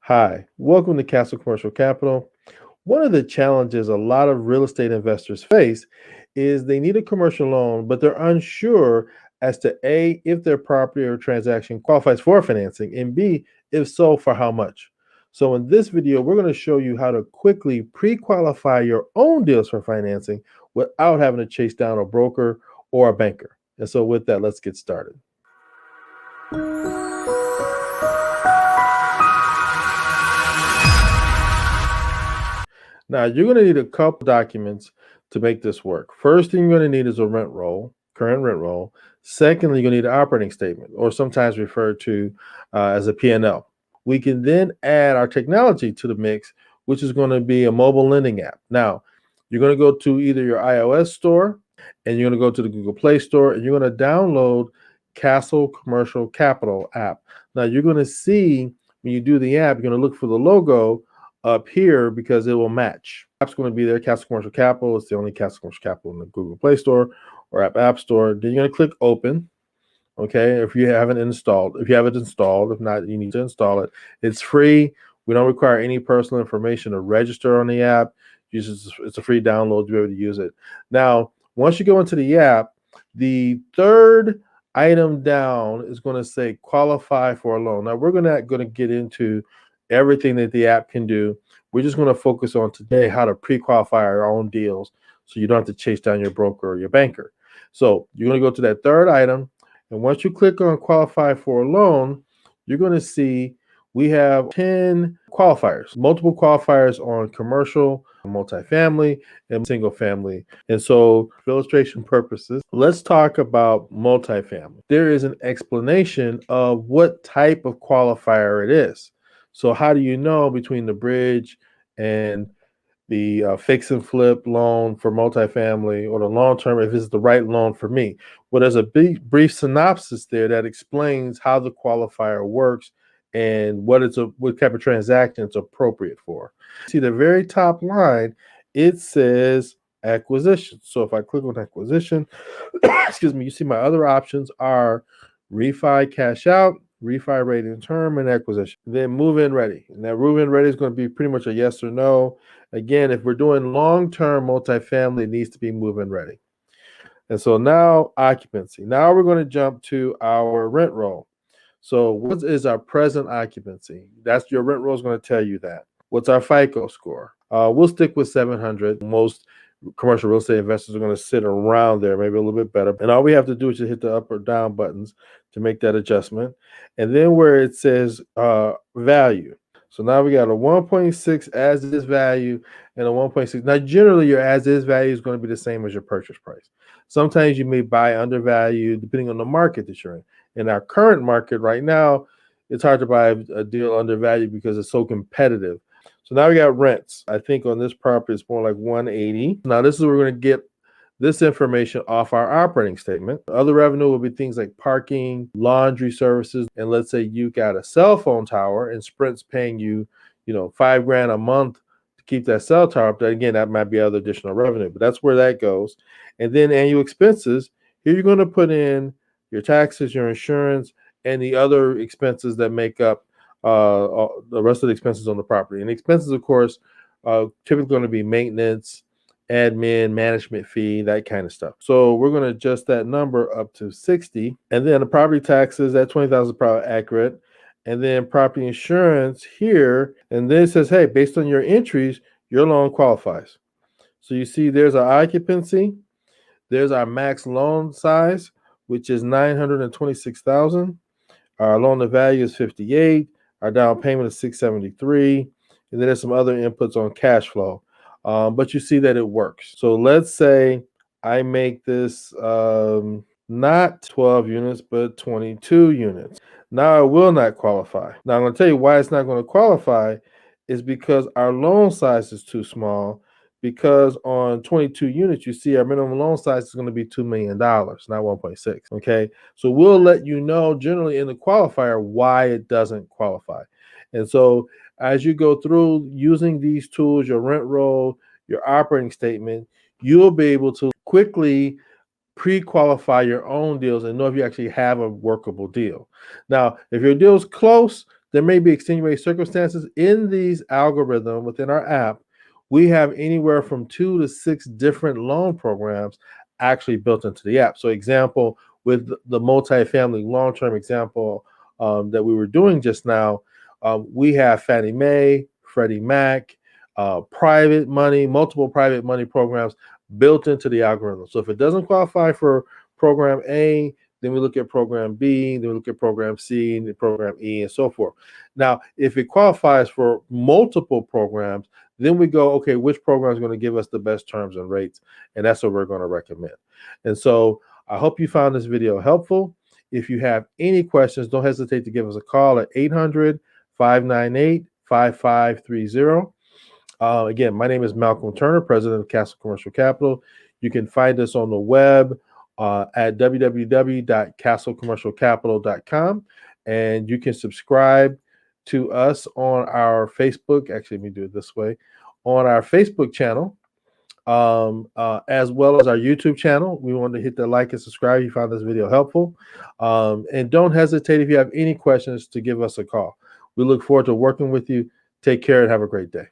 Hi, welcome to Castle Commercial Capital. One of the challenges a lot of real estate investors face is they need a commercial loan, but they're unsure as to A, if their property or transaction qualifies for financing, and B, if so, for how much. So, in this video, we're going to show you how to quickly pre qualify your own deals for financing without having to chase down a broker or a banker. And so, with that, let's get started. Now, you're going to need a couple documents to make this work. First thing you're going to need is a rent roll, current rent roll. Secondly, you're going to need an operating statement, or sometimes referred to as a P&L. We can then add our technology to the mix, which is going to be a mobile lending app. Now, you're going to go to either your iOS store, and you're going to go to the Google Play Store, and you're going to download Castle Commercial Capital app. Now, you're going to see when you do the app, you're going to look for the logo up here because it will match. App's going to be there, Castle Commercial Capital. It's the only Castle Commercial Capital in the Google Play Store or App Store. Then you're going to click Open. Okay, if you haven't installed, if not, you need to install it. It's free. We don't require any personal information to register on the app. It's a free download to be able to use it. Now, once you go into the app, the third item down is going to say qualify for a loan. Now, we're not going to get into everything that the app can do. We're just going to focus on today how to pre-qualify our own deals so you don't have to chase down your broker or your banker. So you're going to go to that third item. And once you click on qualify for a loan, you're going to see we have 10 qualifiers, multiple qualifiers on commercial, multifamily, and single family. And so for illustration purposes, let's talk about multifamily. There is an explanation of what type of qualifier it is. So how do you know between the bridge and the fix and flip loan for multifamily or the long term if it's the right loan for me? Well, there's a brief synopsis there that explains how the qualifier works and what type of transaction it's appropriate for. See the very top line, it says acquisition. So if I click on acquisition, excuse me, you see my other options are refi cash out, refi rate and term, and acquisition. Then move-in ready. And that move-in ready is going to be pretty much a yes or no. Again, if we're doing long-term multifamily, it needs to be move-in ready. And so now occupancy. Now we're going to jump to our rent roll. So what is our present occupancy? That's your rent roll is going to tell you that. What's our FICO score? We'll stick with 700. Most commercial real estate investors are going to sit around there, maybe a little bit better. And all we have to do is just hit the up or down buttons to make that adjustment. And then where it says value. So now we got a 1.6 as is value and a 1.6. Now, generally, your as is value is going to be the same as your purchase price. Sometimes you may buy undervalued depending on the market that you're in. In our current market right now, it's hard to buy a deal undervalued because it's so competitive. So now we got rents. I think on this property, it's more like 180. Now, this is where we're going to get this information off our operating statement. Other revenue will be things like parking, laundry services. And let's say you got a cell phone tower and Sprint's paying you, $5,000 a month to keep that cell tower up. Again, that might be other additional revenue, but that's where that goes. And then annual expenses. Here you're going to put in your taxes, your insurance, and the other expenses that make up the rest of the expenses on the property. And expenses, of course, typically going to be maintenance, admin, management fee, that kind of stuff. So we're going to adjust that number up to 60. And then the property taxes, that 20,000 is probably accurate. And then property insurance here. And then it says, hey, based on your entries, your loan qualifies. So you see there's our occupancy. There's our max loan size, which is $926,000. Our loan to value is 58. Our down payment is 673. And then there's some other inputs on cash flow. But you see that it works. So let's say I make this not 12 units, but 22 units. Now I will not qualify. Now I'm going to tell you why it's not going to qualify is because our loan size is too small. Because on 22 units, you see our minimum loan size is going to be $2 million, not 1.6. Okay. So we'll let you know generally in the qualifier why it doesn't qualify. And so as you go through using these tools, your rent roll, your operating statement, you'll be able to quickly pre-qualify your own deals and know if you actually have a workable deal. Now, if your deal's close there may be extenuating circumstances in these algorithm within our app. We have anywhere from 2 to 6 different loan programs actually built into the app. So example, with the multifamily long-term example that we were doing just now, we have Fannie Mae, Freddie Mac, private money, multiple private money programs built into the algorithm. So if it doesn't qualify for program A, then we look at program B, then we look at program C, and program E, and so forth. Now, if it qualifies for multiple programs, then we go, okay, which program is going to give us the best terms and rates? And that's what we're going to recommend. And so I hope you found this video helpful. If you have any questions, don't hesitate to give us a call at 800-598-5530. Again, my name is Malcolm Turner, president of Castle Commercial Capital. You can find us on the web at www.castlecommercialcapital.com, and you can subscribe to us on our Facebook. Actually, let me do it this way, on our Facebook channel, as well as our YouTube channel. We want to hit the like and subscribe if you found this video helpful. And don't hesitate, if you have any questions, to give us a call. We look forward to working with you. Take care and have a great day.